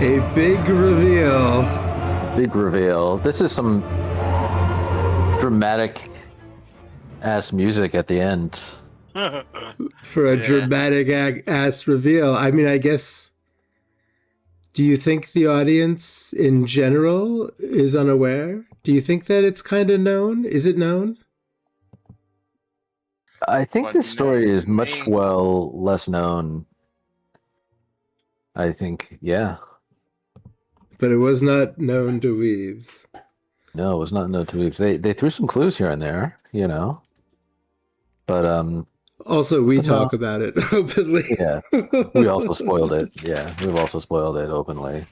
A big reveal. Big reveal. This is some dramatic ass music at the end. For a dramatic ass reveal. I mean, I guess. Do you think the audience in general is unaware? Do you think that it's kind of known? Is it known? I think this story is much less known. I think, yeah. But it was not known to weebs. No, it was not known to weebs. They threw some clues here and there, you know. But also we talk about it openly. Yeah. We also spoiled it. Yeah, we've also spoiled it openly.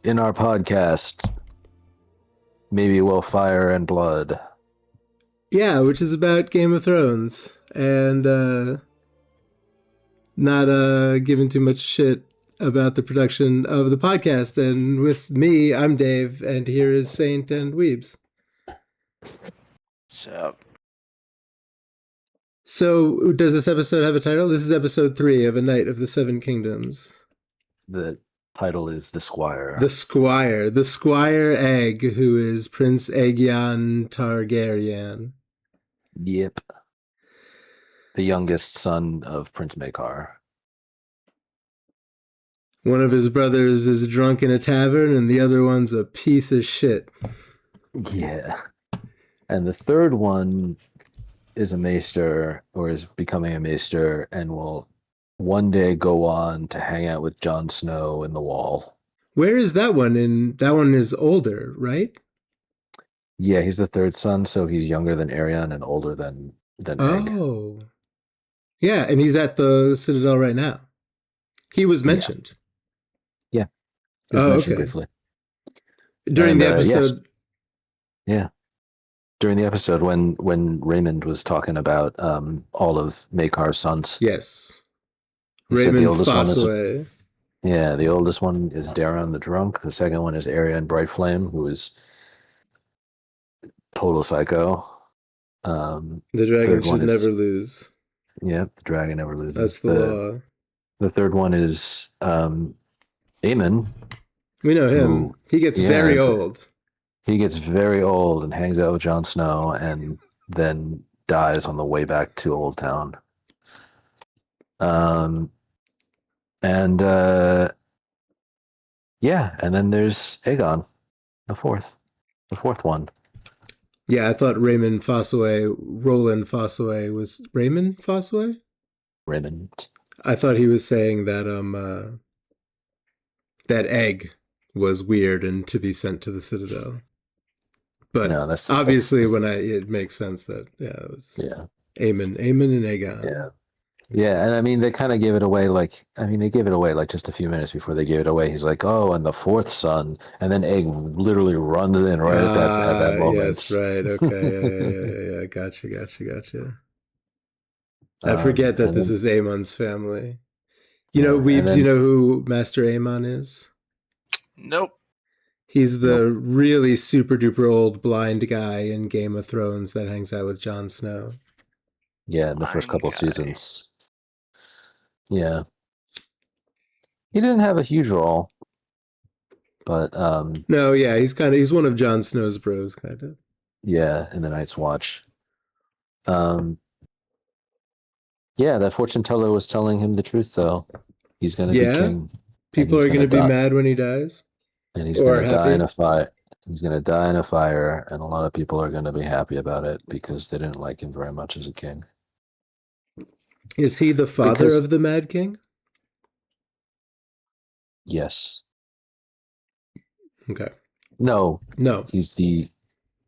In our podcast, Maybe We'll Fire and Blood. Yeah, which is about Game of Thrones and not giving too much shit about the production of the podcast. And with me, I'm Dave, and here is Saint and Weebs. What's up? So, does this episode have a title? This is episode 3 of A Night of the Seven Kingdoms. The title is The Squire. The Squire. The Squire Egg, who is Prince Aegon Targaryen. Yep. The youngest son of Prince Maekar. One of his brothers is drunk in a tavern, and the other one's a piece of shit. Yeah. And the third one is a maester, or is becoming a maester, and will one day go on to hang out with Jon Snow in the Wall. Where is that one? That one is older, right? Yeah, he's the third son, so he's younger than Aerion and older than Egg. Oh. Yeah, and he's at the Citadel right now. He was mentioned. Yeah. He was mentioned briefly. During the episode. Yes. Yeah. During the episode when Raymond was talking about all of Maekar's sons. Yes. Raymond Fossaway. Yeah, the oldest one is Daron the Drunk. The second one is Aerion Brightflame, who is total psycho. The dragon should never lose. Yep, the dragon never loses. That's the law. The third one is Aemon. We know him. He gets very old. He gets very old and hangs out with Jon Snow and then dies on the way back to Old Town. And then there's Aegon, the fourth one. Yeah, I thought Roland Fossaway was Raymond Fossaway? Raymond. I thought he was saying that that egg was weird and to be sent to the Citadel. But no, that's it makes sense that it was Aemon and Aegon. Yeah. Yeah, and I mean they kind of gave it away they gave it away like just a few minutes before they gave it away. He's like, "Oh, and the fourth son," and then Egg literally runs in right at that moment. Yes, right. Okay, yeah. Gotcha. I forget that this is Aemon's family. You know, Weebs, you know who Master Aemon is? Nope. He's the really super duper old blind guy in Game of Thrones that hangs out with Jon Snow. Yeah, in the first couple seasons. Yeah. He didn't have a huge role. But no, yeah, he's one of Jon Snow's bros, kind of. Yeah, in the Night's Watch. Yeah, that fortune teller was telling him the truth though. He's gonna be king. People are gonna be mad when he dies. And he's gonna die in a fire. He's gonna die in a fire, and a lot of people are gonna be happy about it because they didn't like him very much as a king. Is he the father of the Mad King? Yes. Okay. No. He's the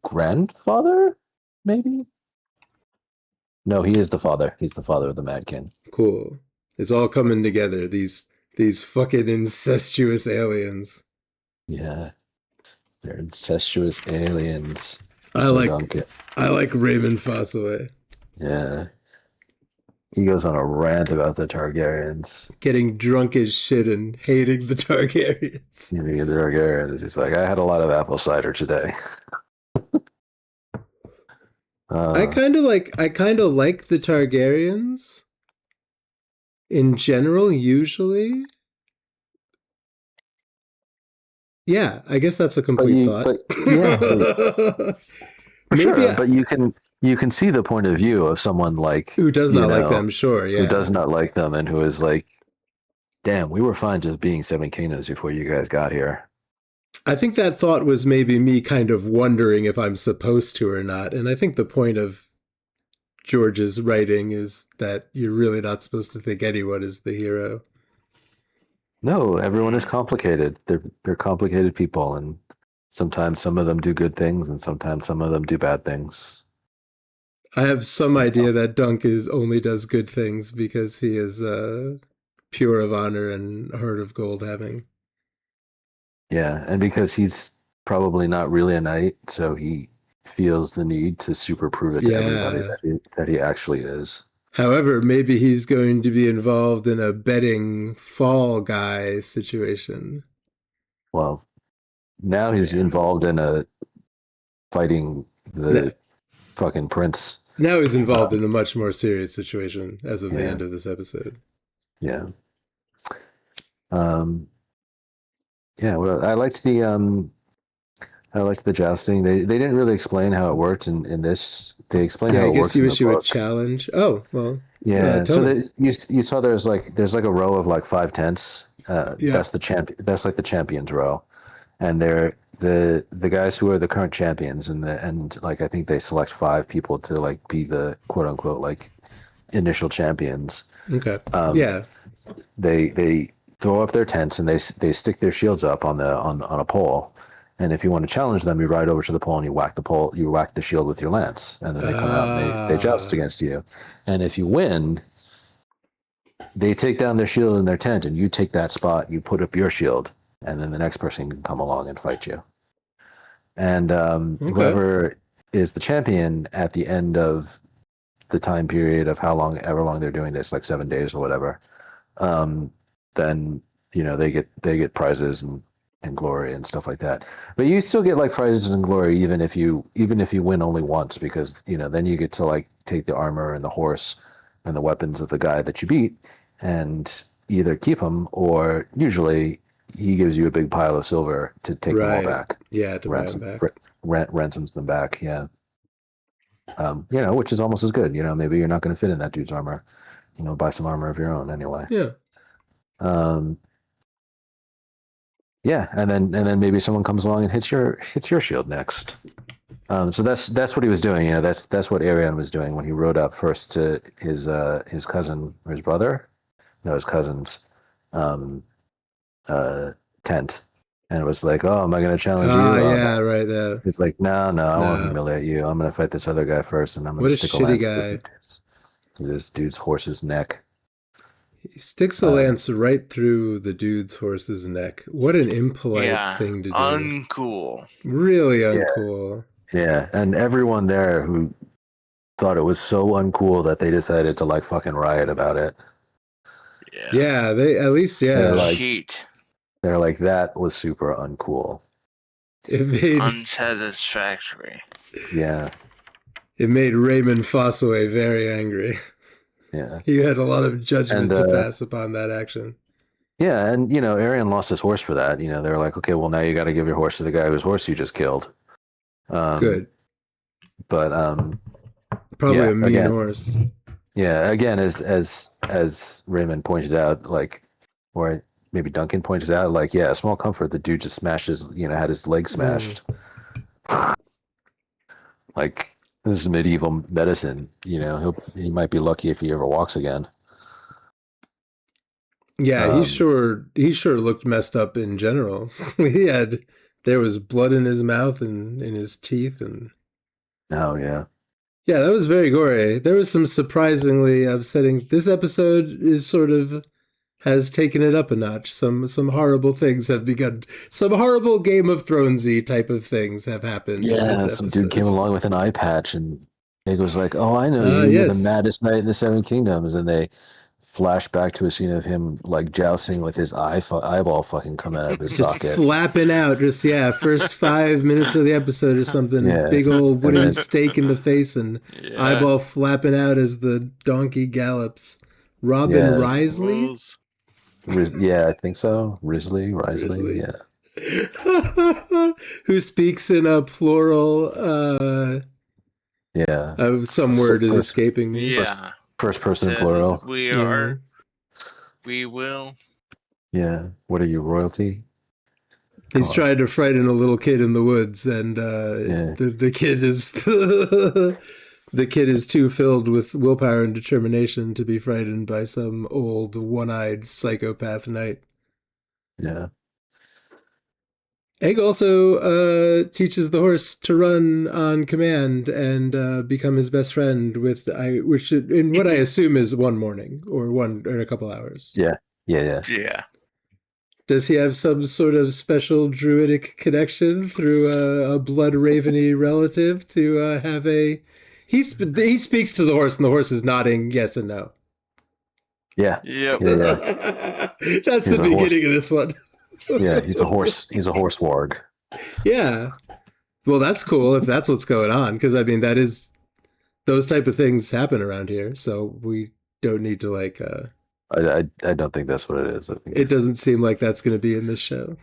grandfather, maybe? No, he is the father. He's the father of the Mad King. Cool. It's all coming together. These fucking incestuous aliens. Yeah. They're incestuous aliens. I like Raymond Fossaway. Yeah. He goes on a rant about the Targaryens. Getting drunk as shit and hating the Targaryens. He's like, I had a lot of apple cider today. I kind of like the Targaryens in general, usually. Yeah, I guess that's a complete thought. but yeah, for Maybe sure. But you can see the point of view of someone like, who does not like them, sure, who yeah. does not like them and who is like, damn, we were fine just being Seven Kingdoms before you guys got here. I think that thought was maybe me kind of wondering if I'm supposed to or not. And I think the point of George's writing is that you're really not supposed to think anyone is the hero. No, everyone is complicated. They're complicated people, and sometimes some of them do good things, and sometimes some of them do bad things. I have some idea that Dunk is only does good things because he is pure of honor and heart of gold having. Yeah, and because he's probably not really a knight, so he feels the need to super prove it to everybody Yeah. that he actually is. However, maybe he's going to be involved in a betting fall guy situation. Well, now he's Yeah. involved in a fighting the fucking prince. Now he's involved in a much more serious situation as of the Yeah, end of this episode. yeah. Um, yeah, well, I liked the jousting. They didn't really explain how it worked in this. They explained Yeah, how I it guess works you in the issue a book. challenge. Oh, well, Yeah, tell so me. you saw there's like a row of like five tents. Yeah. That's the That's like the champions row, and they're the guys who are the current champions, and like I think they select five people to like be the quote unquote like initial champions. Okay. Um, Yeah. they throw up their tents and they stick their shields up on a pole. And if you want to challenge them, you ride over to the pole and you whack the shield with your lance, and then they come out and they joust Ah. against you. And if you win, they take down their shield in their tent, and you take that spot, you put up your shield, and then the next person can come along and fight you. And Okay. whoever is the champion at the end of the time period of ever long they're doing this, like 7 days or whatever, um, then they get prizes and glory and stuff like that. But you still get like prizes and glory even if you win only once, because then you get to like take the armor and the horse and the weapons of the guy that you beat and either keep them, or usually he gives you a big pile of silver to take them all Right. back, Yeah, to buy them back. ransoms them back. Yeah. Which is almost as good. Maybe you're not going to fit in that dude's armor. Buy some armor of your own anyway. Yeah. Um, yeah, and then maybe someone comes along and hits your shield next. So that's what he was doing. That's what Arion was doing when he rode up first to his cousin or his brother, no, his cousin's um, tent, and it was like, oh, am I going to challenge you? Oh Yeah, no. right there. He's like, no, I won't No. humiliate you. I'm going to fight this other guy first, and I'm going What to a stick a shitty lance guy. through this dude's horse's neck. He sticks a Um, lance right through the dude's horse's neck. What an impolite thing to do. Uncool. Really yeah, uncool. yeah, and everyone there who thought it was so uncool that they decided to like fucking riot about it. Yeah, they at least They're like, cheat. They're like, that was super uncool. It made unsatisfactory. Yeah. It made Raymond Fossaway very angry. Yeah. He had a lot of judgment to pass upon that action. Yeah, and Arion lost his horse for that. They were like, okay, well now you got to give your horse to the guy whose horse you just killed. Good. But probably a mean horse. Yeah, again, as Raymond pointed out, like, or maybe Duncan pointed out, like, yeah, a small comfort. The dude just smashed had his leg smashed. Like, this is medieval medicine. He might be lucky if he ever walks again. Yeah, he sure looked messed up in general. There was blood in his mouth and in his teeth, and oh yeah. Yeah, that was very gory. There was some surprisingly upsetting. This episode has taken it up a notch. Some horrible things have begun. Some horrible Game of Thronesy type of things have happened. Yeah, some dude came along with an eye patch, and it was like, "Oh, I know you. You're the maddest knight in the Seven Kingdoms." And they flash back to a scene of him like jousting with his eyeball fucking coming out of his socket, flapping out. First 5 minutes of the episode or something. Yeah. Big old wooden stake in the face and eyeball flapping out as the donkey gallops. Robin Risley? Yeah, I think so. Risley. Yeah. Who speaks in a plural? Some word is escaping me. Yeah. First person plural. We are. We will. Yeah. What are you, royalty? He's trying to frighten a little kid in the woods, and the kid is the kid is too filled with willpower and determination to be frightened by some old one-eyed psychopath knight. Yeah. Egg also teaches the horse to run on command and become his best friend which in what I assume is one morning or a couple hours. Yeah. Does he have some sort of special druidic connection through a blood raveny relative to have a? He speaks to the horse, and the horse is nodding yes and no. Yeah. Yep. Yeah. That's the beginning of this one. Yeah, he's a horse. He's a horse warg. Yeah. Well, that's cool if that's what's going on, because I mean those type of things happen around here, so we don't need to like. I don't think that's what it is. I think it doesn't seem like that's going to be in this show.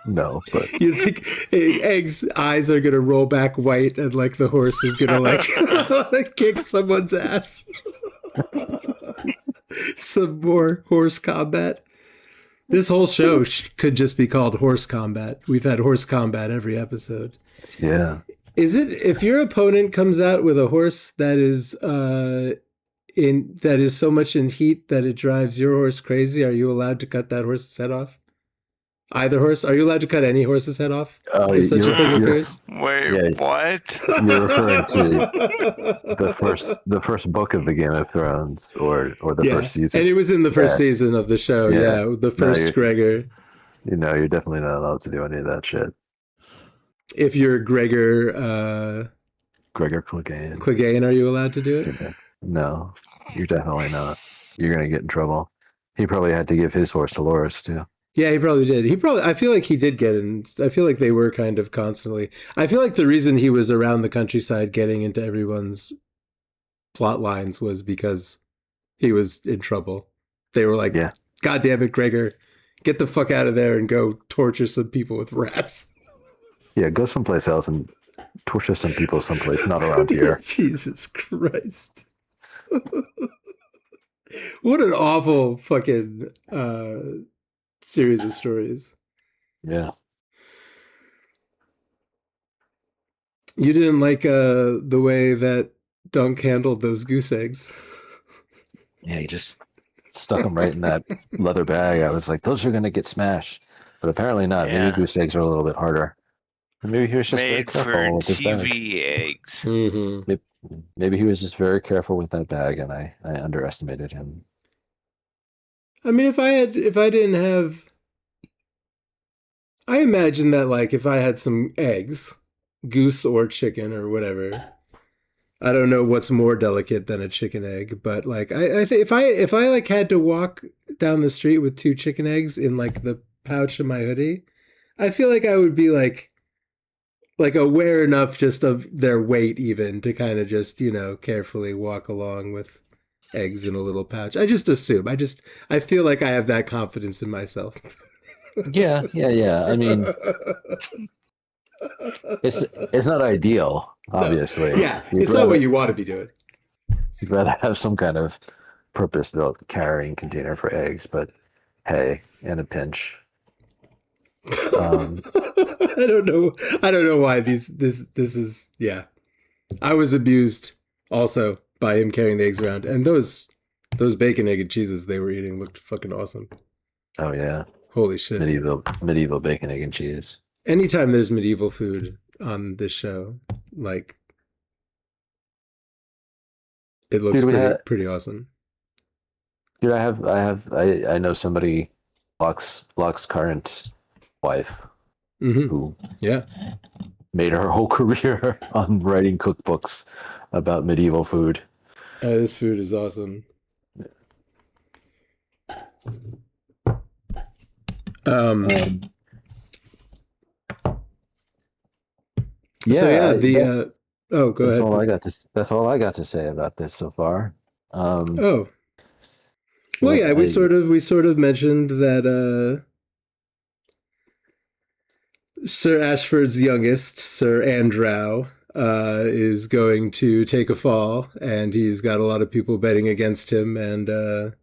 No, but you think Egg's eyes are going to roll back white and like the horse is going to like kick someone's ass. Some more horse combat. This whole show could just be called horse combat. We've had horse combat every episode. Yeah. Is it if your opponent comes out with a horse that is so much in heat that it drives your horse crazy, are you allowed to cut that horse's head off? Either horse? Are you allowed to cut any horse's head off if such a thing occurs? Wait, what? You're referring to the first book of the Game of Thrones or the first season. And it was in the first season of the show, the first Gregor. You know, you're definitely not allowed to do any of that shit. If you're Gregor Clegane. Clegane, are you allowed to do it? Yeah. No, you're definitely not. You're going to get in trouble. He probably had to give his horse to Loris, too. Yeah, he probably did. I feel like he did get in. I feel like they were kind of constantly. I feel like the reason he was around the countryside getting into everyone's plot lines was because he was in trouble. They were like, God damn it, Gregor, get the fuck out of there and go torture some people with rats. Yeah, go someplace else and torture some people someplace, not around here. Jesus Christ. What an awful fucking series of stories. Yeah. You didn't like the way that Dunk handled those goose eggs. Yeah, he just stuck them right in that leather bag. I was like, those are going to get smashed. But apparently not. Yeah. Maybe goose eggs are a little bit harder. Maybe he was just very careful with his bag. TV eggs. Mm-hmm. Maybe he was just very careful with that bag, and I underestimated him. I mean, if I didn't have, I imagine that like if I had some eggs, goose or chicken or whatever, I don't know what's more delicate than a chicken egg, but like I think if I like had to walk down the street with 2 chicken eggs in like the pouch of my hoodie, I feel like I would be like aware enough just of their weight even to kind of just, carefully walk along with eggs in a little pouch. I just assume. I feel like I have that confidence in myself. Yeah. I mean, it's not ideal, obviously. No. Yeah, it's not what you want to be doing. You'd rather have some kind of purpose-built carrying container for eggs, but hey, in a pinch. I don't know why this is. I was abused also by him carrying the eggs around, and those bacon, egg, and cheeses they were eating looked fucking awesome. Oh yeah, holy shit! Medieval bacon, egg, and cheese. Anytime there's medieval food on this show, like it looks pretty awesome. Dude, I know somebody, Locke's current wife, who made her whole career on writing cookbooks about medieval food. This food is awesome. Go ahead. That's all I got to say about this so far. Well, we sort of mentioned that Sir Ashford's youngest, Sir Andrew, is going to take a fall, and he's got a lot of people betting against him. And the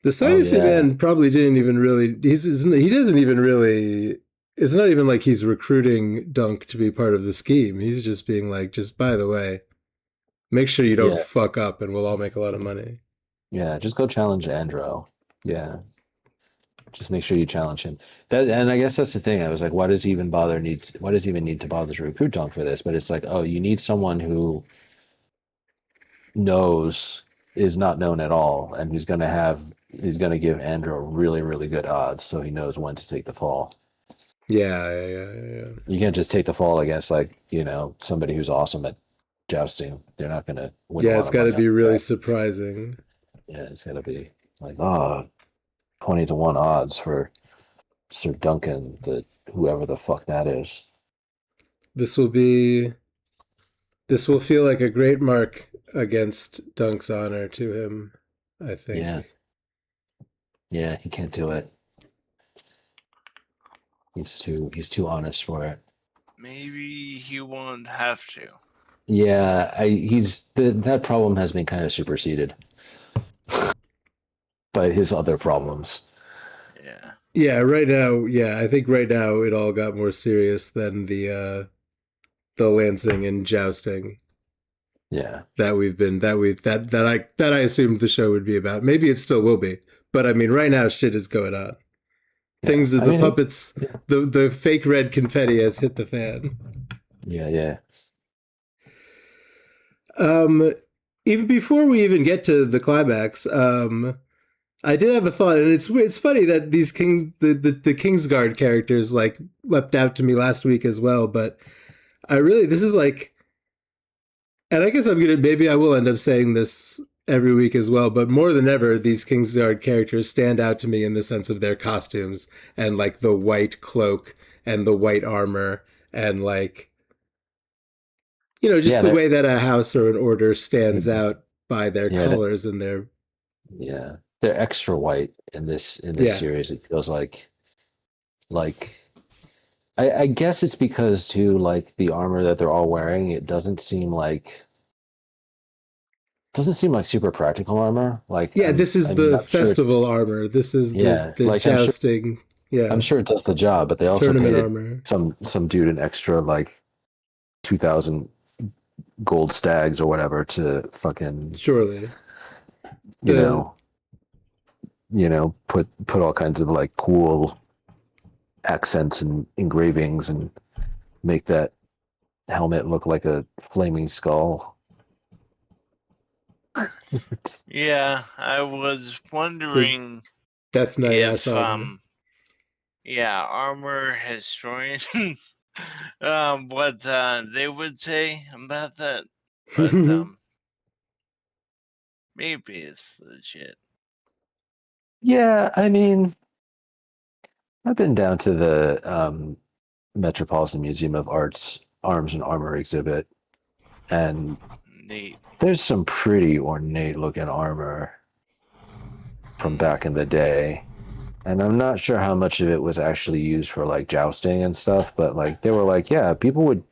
Oh Dynasty yeah, Man probably didn't even really. He doesn't even really. It's not even like he's recruiting Dunk to be part of the scheme. He's just being like, just by the way, make sure you don't yeah, fuck up, and we'll all make a lot of money. yeah. Just go challenge Andrew. Yeah, just make sure you challenge him. That, and I guess that's the thing. I was like, why does he even bother need? Why does he even need to bother to recruit Dunk for this? But it's like, oh, you need someone who knows is not known at all, and he's gonna give Andrew really really good odds, so he knows when to take the fall. Yeah. You can't just take the fall against like somebody who's awesome at jousting. They're not gonna win a Yeah, lot it's of got to money off be of really that. surprising. Yeah, it's gotta be like 20 to 1 odds for Sir Duncan, the whoever the fuck that is. This will be. This will feel like a great mark against Dunk's honor to him, I Yeah, think. yeah, he can't do it. He's too honest for it. Maybe he won't have to. Yeah, that problem has been kind of superseded by his other problems. Yeah. Yeah, right now, I think right now it all got more serious than the lancing and jousting Yeah, that I assumed the show would be about. Maybe it still will be. But I mean right now shit is going on. yeah. I The mean, puppets, yeah, the fake red confetti has hit the fan. yeah. Um Even before we even get to the climax, I did have a thought, and it's funny that these the Kingsguard characters like leapt out to me last week as well. But this is like, and I guess maybe I will end up saying this every week as well. But more than ever, these Kingsguard characters stand out to me in the sense of their costumes and like the white cloak and the white armor and like just Yeah, the way that a house or an order stands they're out by their yeah, colors and their yeah. They're extra white in this yeah. series. It feels like I guess it's because too like the armor that they're all wearing. It doesn't seem like super practical armor. Like Yeah, I'm this is I'm the not sure. festival armor. This is Yeah, the like I'm sure jousting. I'm Yeah, sure it does the job, but they also tournament paid armor. some dude an extra like 2,000 gold stags or whatever to fucking Surely you the know put all kinds of like cool accents and engravings and make that helmet look like a flaming skull. Yeah, I was the wondering Death Knight ass if armor. yeah, armor historian what they would say about that. But maybe it's legit. Yeah, I mean, I've been down to the Metropolitan Museum of Art's Arms and Armor exhibit, and Neat. there's some pretty ornate looking armor from back in the day. And I'm not sure how much of it was actually used for like jousting and stuff, but like they were like, yeah, people would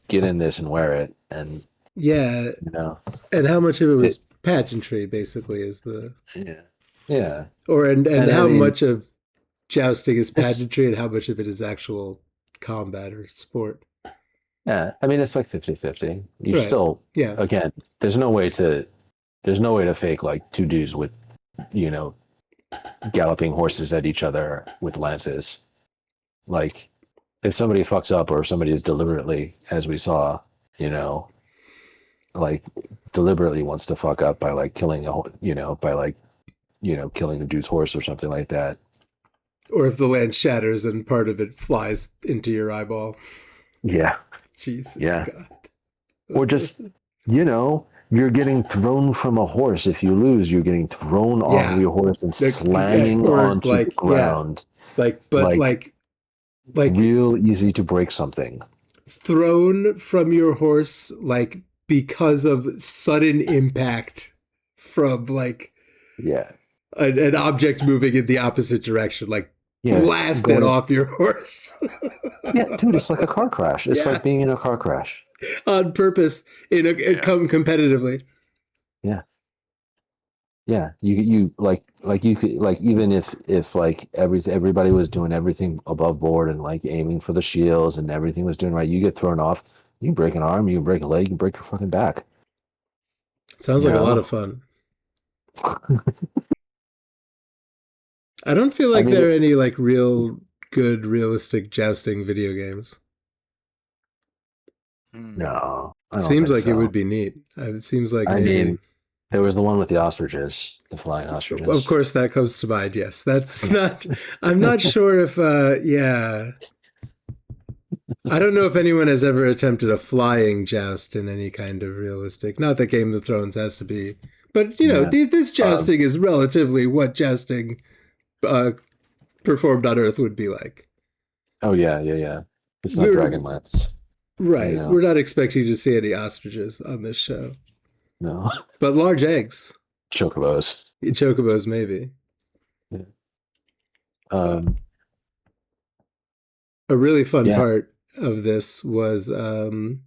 get in this and wear it, and Yeah, you know, and how much of it was it, pageantry? Basically, is the yeah, yeah, or and and I how mean, much of jousting is it's pageantry and how much of it is actual combat or sport? yeah, I mean, it's like 50-50. You Right. still, Yeah. again, there's no way to fake like two dudes with, you know, galloping horses at each other with lances. Like, if somebody fucks up or somebody is deliberately, as we saw, you know, like deliberately wants to fuck up by like killing killing a dude's horse or something like that. Or if the land shatters and part of it flies into your eyeball. Yeah, Jesus yeah. God. Or just, you're getting thrown from a horse. If you lose, you're getting thrown off of Yeah. your horse and Yeah, slamming or onto the like yeah, ground. but Like, like real easy to break something. thrown from your horse like because of sudden impact from like Yeah. an object moving in the opposite direction, like blasted off your horse. Yeah, dude, it's like a car crash. It's like being in a car crash. On purpose, competitively. Yeah. Yeah, you like you could like even if like everybody was doing everything above board and like aiming for the shields and everything was doing right, you get thrown off. You can break an arm, you can break a leg, you can break your fucking back. Sounds like a lot of fun. I don't feel like there are any like real good realistic jousting video games. No, I don't seems think like so. It would be neat. It seems like maybe. There was the one with the ostriches, the flying ostriches. Of course, that comes to mind. Yes, that's not. I'm not sure if. Yeah. I don't know if anyone has ever attempted a flying joust in any kind of realistic. Not that Game of Thrones has to be, but this jousting is relatively what jousting performed on Earth would be like. Oh yeah. It's not Dragonlance, right? We're not expecting to see any ostriches on this show. No, but large eggs, chocobos, maybe. Yeah. A really fun part of this was the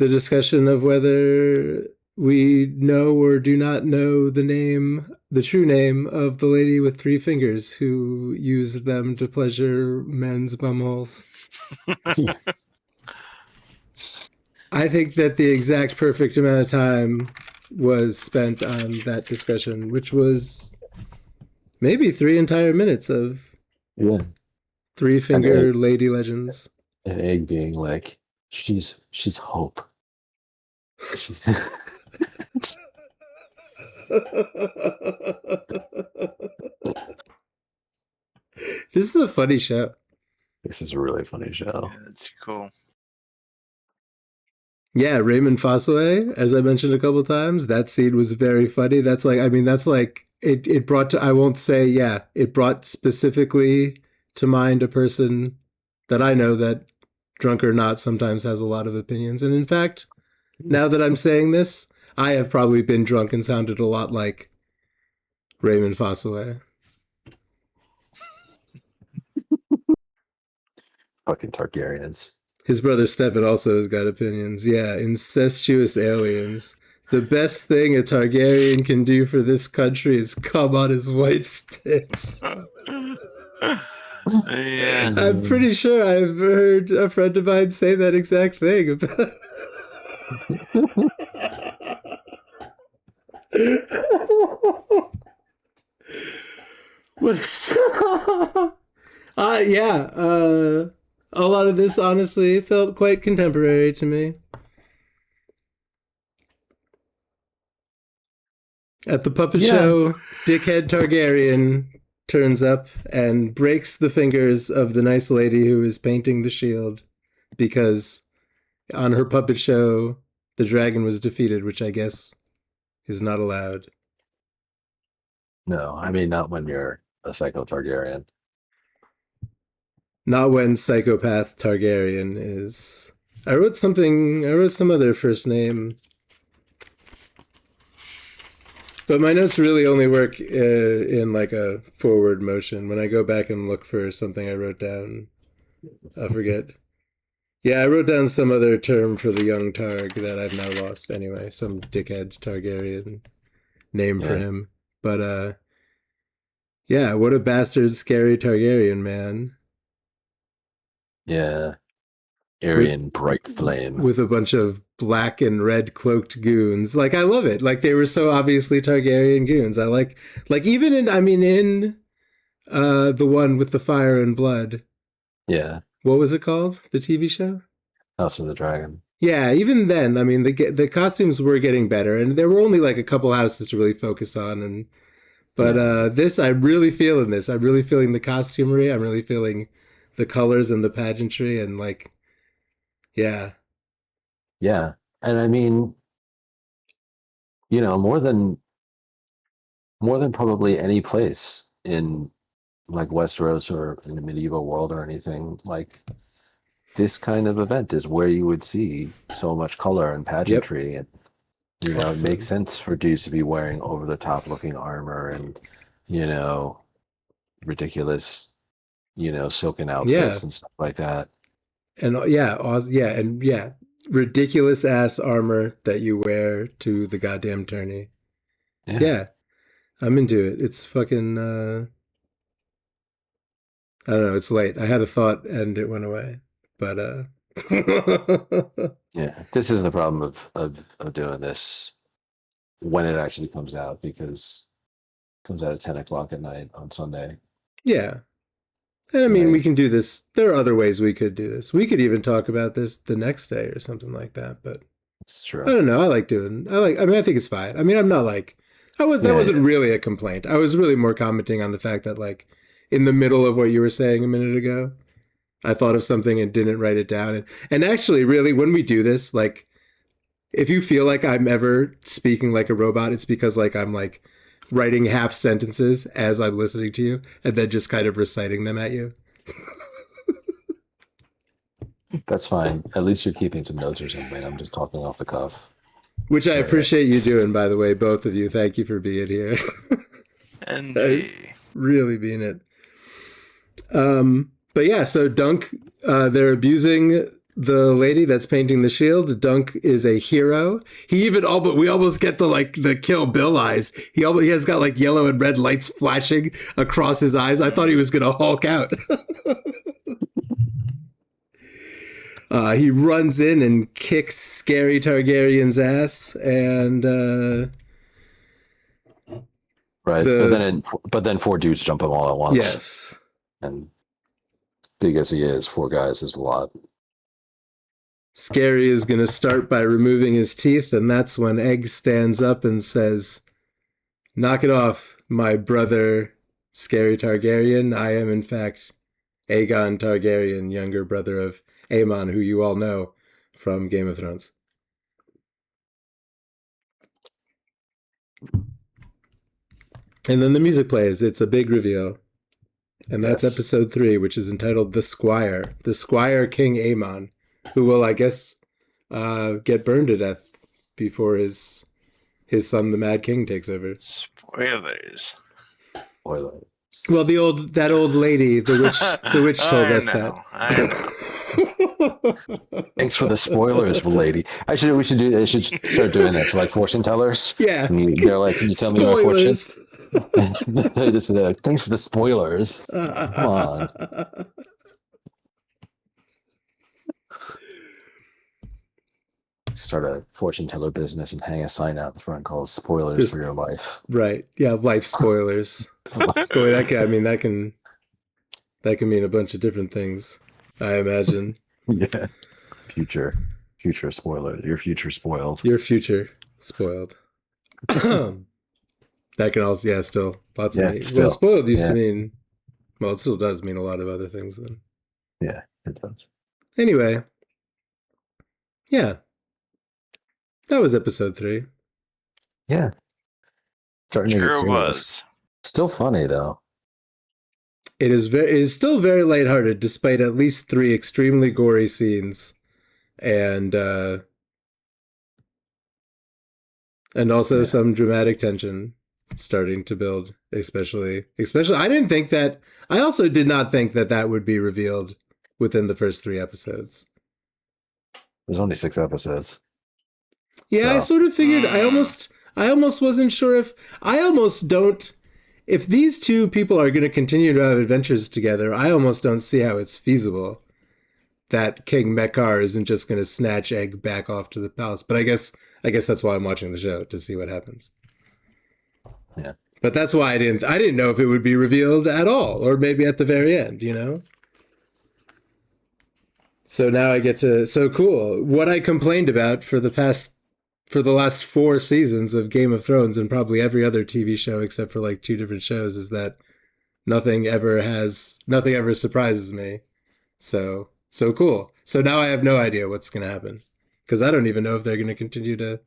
discussion of whether we know or do not know the true name of the lady with 3 fingers who used them to pleasure men's bumholes. I think that the exact perfect amount of time was spent on that discussion, which was maybe 3 entire minutes of 3-finger lady legends. An egg being like, she's hope. This is a funny show. This is a really funny show. Yeah, that's cool. Yeah, Raymond Fossaway, as I mentioned a couple times, that scene was very funny. That's like, it brought to, I won't say, it brought specifically to mind a person that I know that, drunk or not, sometimes has a lot of opinions. And in fact, now that I'm saying this, I have probably been drunk and sounded a lot like Raymond Fossaway. Fucking Targaryens. His brother Stefan also has got opinions. Yeah, incestuous aliens. The best thing a Targaryen can do for this country is come on his wife's tits. Yeah. I'm pretty sure I've heard a friend of mine say that exact thing about. A lot of this honestly felt quite contemporary to me. At the puppet show, Dickhead Targaryen turns up and breaks the fingers of the nice lady who is painting the shield because on her puppet show, the dragon was defeated, which I guess is not allowed. No, I mean, not when you're a psycho Targaryen. Not when psychopath Targaryen is. I wrote some other first name. But my notes really only work in like a forward motion. When I go back and look for something I wrote down, I forget. Yeah, I wrote down some other term for the young Targ that I've now lost anyway. Some dickhead Targaryen name for him. But what a bastard scary Targaryen, man. Yeah. Aryan bright flame. With a bunch of black and red cloaked goons. Like, I love it. Like, they were so obviously Targaryen goons. I like even in the one with the fire and blood. Yeah. What was it called? The TV show? House of the Dragon. Yeah, even then, I mean, the costumes were getting better, and there were only like a couple houses to really focus on. This, I'm really feeling this. I'm really feeling the costumery. I'm really feeling the colors and the pageantry, and like, yeah. Yeah. And I mean, more than probably any place in like Westeros or in the medieval world or anything, like this kind of event is where you would see so much color and pageantry. And it makes sense for dudes to be wearing over the top looking armor and ridiculous, silken outfits and stuff like that. And ridiculous ass armor that you wear to the goddamn tourney. Yeah, I'm into it. It's fucking. I don't know. It's late. I had a thought and it went away. But yeah, this is the problem of doing this when it actually comes out, because it comes out at 10 o'clock at night on Sunday. Yeah. And I mean, we can do this. There are other ways we could do this. We could even talk about this the next day or something like that. But it's true. I don't know. I think it's fine. I mean, I'm not like, that wasn't really a complaint. I was really more commenting on the fact that, like, in the middle of what you were saying a minute ago, I thought of something and didn't write it down. And actually, really, when we do this, like, if you feel like I'm ever speaking like a robot, it's because, like, I'm, like, writing half sentences as I'm listening to you and then just kind of reciting them at you. That's fine. At least you're keeping some notes or something. I'm just talking off the cuff. Which I appreciate you doing, by the way, both of you. Thank you for being here. And really being it. But yeah, so Dunk, they're abusing the lady that's painting the shield. Dunk is a hero. We almost get the Kill Bill eyes. He has got like yellow and red lights flashing across his eyes. I thought he was gonna Hulk out. He runs in and kicks Scary Targaryen's ass, and right. But then 4 dudes jump him all at once. Yes, and big as he is, 4 guys is a lot. Scary is going to start by removing his teeth, and that's when Egg stands up and says, "Knock it off, my brother, Scary Targaryen. I am, in fact, Aegon Targaryen, younger brother of Aemon, who you all know from Game of Thrones." And then the music plays. It's a big reveal. And that's episode 3, which is entitled The Squire. The Squire King Aemon, who will, I guess, get burned to death before his son, the Mad King, takes over. Spoilers. Spoilers. Well, that old lady, the witch told us that. I know. Thanks for the spoilers, lady. They should start doing that to, like, fortune tellers. Yeah. They're like, "Can you tell me my fortune?" Thanks for the spoilers. Come on. Start a fortune teller business and hang a sign out the front called "Spoilers for your life." Right. Yeah, life spoilers. So that can mean a bunch of different things, I imagine. Yeah. Future spoiler. Your future spoiled. Your future spoiled. That can also, still lots of meanings. Well, spoiled used to mean, well, it still does mean a lot of other things then. Yeah, it does. Anyway. Yeah. That was episode 3. Yeah. Starting to get serious. Was. Still funny though. It is still very lighthearted, despite at least 3 extremely gory scenes, and also some dramatic tension starting to build. Especially, I also did not think that would be revealed within the first 3 episodes. There's only 6 episodes. Yeah, so. I sort of figured. I almost wasn't sure if these 2 people are going to continue to have adventures together. I almost don't see how it's feasible that King Mekar isn't just going to snatch Egg back off to the palace. But I guess that's why I'm watching the show, to see what happens. Yeah. But that's why I didn't know if it would be revealed at all, or maybe at the very end, So now I get to, so cool. What I complained about for the last 4 seasons of Game of Thrones, and probably every other TV show except for like 2 different shows, is that nothing ever surprises me. So cool. So now I have no idea what's going to happen, because I don't even know if they're going to continue to.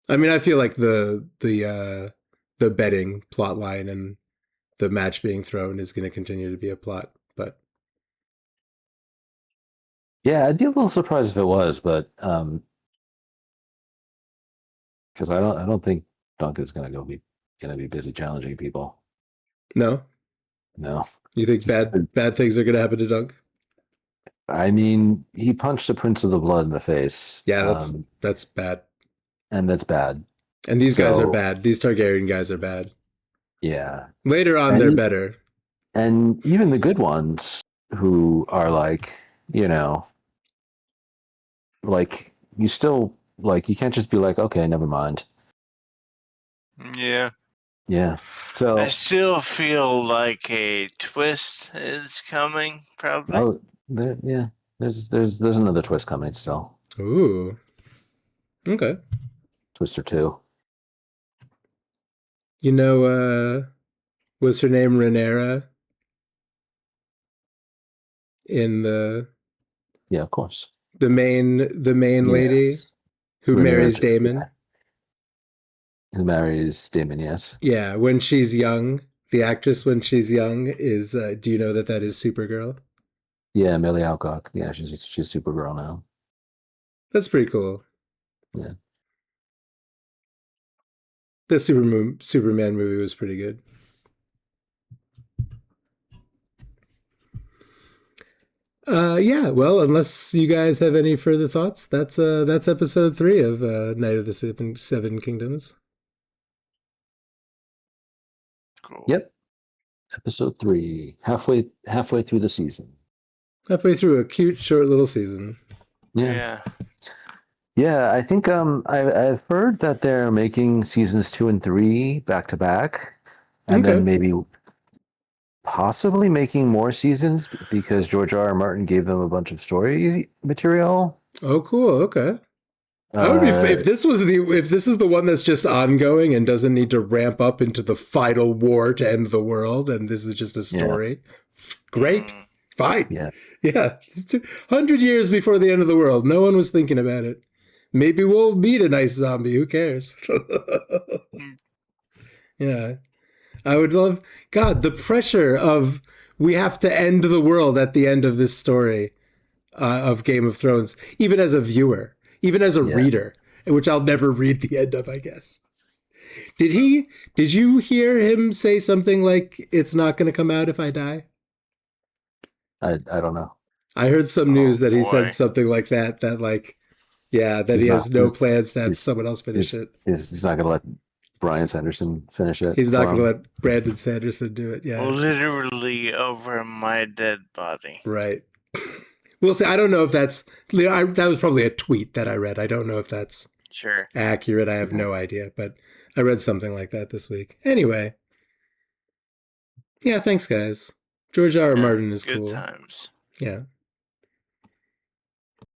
I mean, I feel like the betting plot line and the match being thrown is going to continue to be a plot, but. Yeah, I'd be a little surprised if it was, but because I don't think Dunk is gonna be busy challenging people. No, No. You think bad things are going to happen to Dunk? I mean, he punched the Prince of the Blood in the face. Yeah, that's bad. And that's bad. And these guys are bad. These Targaryen guys are bad. Yeah. Later on, they're better. And even the good ones who are like, you know, like you still like you can't just be like, okay, never mind. Yeah. Yeah. So I still feel like a twist is coming, probably. Oh, yeah. There's another twist coming still. Ooh. Okay. Twist or two. You know, was her name Rhaenyra in Yeah, of course. The main lady who marries Daemon? Yeah. Who marries Daemon, yes. Yeah, when she's young, the actress when she's young is do you know that is Supergirl? Yeah, Millie Alcock. Yeah, she's Supergirl now. That's pretty cool. Yeah. The Superman movie was pretty good. Yeah, well, unless you guys have any further thoughts, that's episode 3 of Night of the Seven Kingdoms. Cool. Yep. Episode 3. Halfway through the season. Halfway through a cute, short little season. Yeah. Yeah, I think I've heard that they're making seasons 2 and 3 back to back, and then maybe possibly making more seasons because George R. R. Martin gave them a bunch of story material. Oh, cool. Okay. I would be if this is the one that's just ongoing and doesn't need to ramp up into the final war to end the world, and this is just a story. Yeah. Great. Fine. Yeah. Yeah. It's 200 years before the end of the world. No one was thinking about it. Maybe we'll meet a nice zombie. Who cares? Yeah. I would love, God, the pressure of we have to end the world at the end of this story of Game of Thrones, even as a viewer, even as a reader, which I'll never read the end of, I guess. Did you hear him say something like, it's not going to come out if I die? I don't know. I heard some news that he said something like that like, yeah, that he has no plans to have someone else finish it. He's not going to let Bryan Sanderson finish it. He's not going to let Brandon Sanderson do it. Yeah, literally over my dead body. Right. We'll see. I don't know if that was probably a tweet that I read. I don't know if that's accurate. I have no idea, but I read something like that this week. Anyway, yeah, thanks, guys. George R. R. Martin is good cool. Times. Yeah.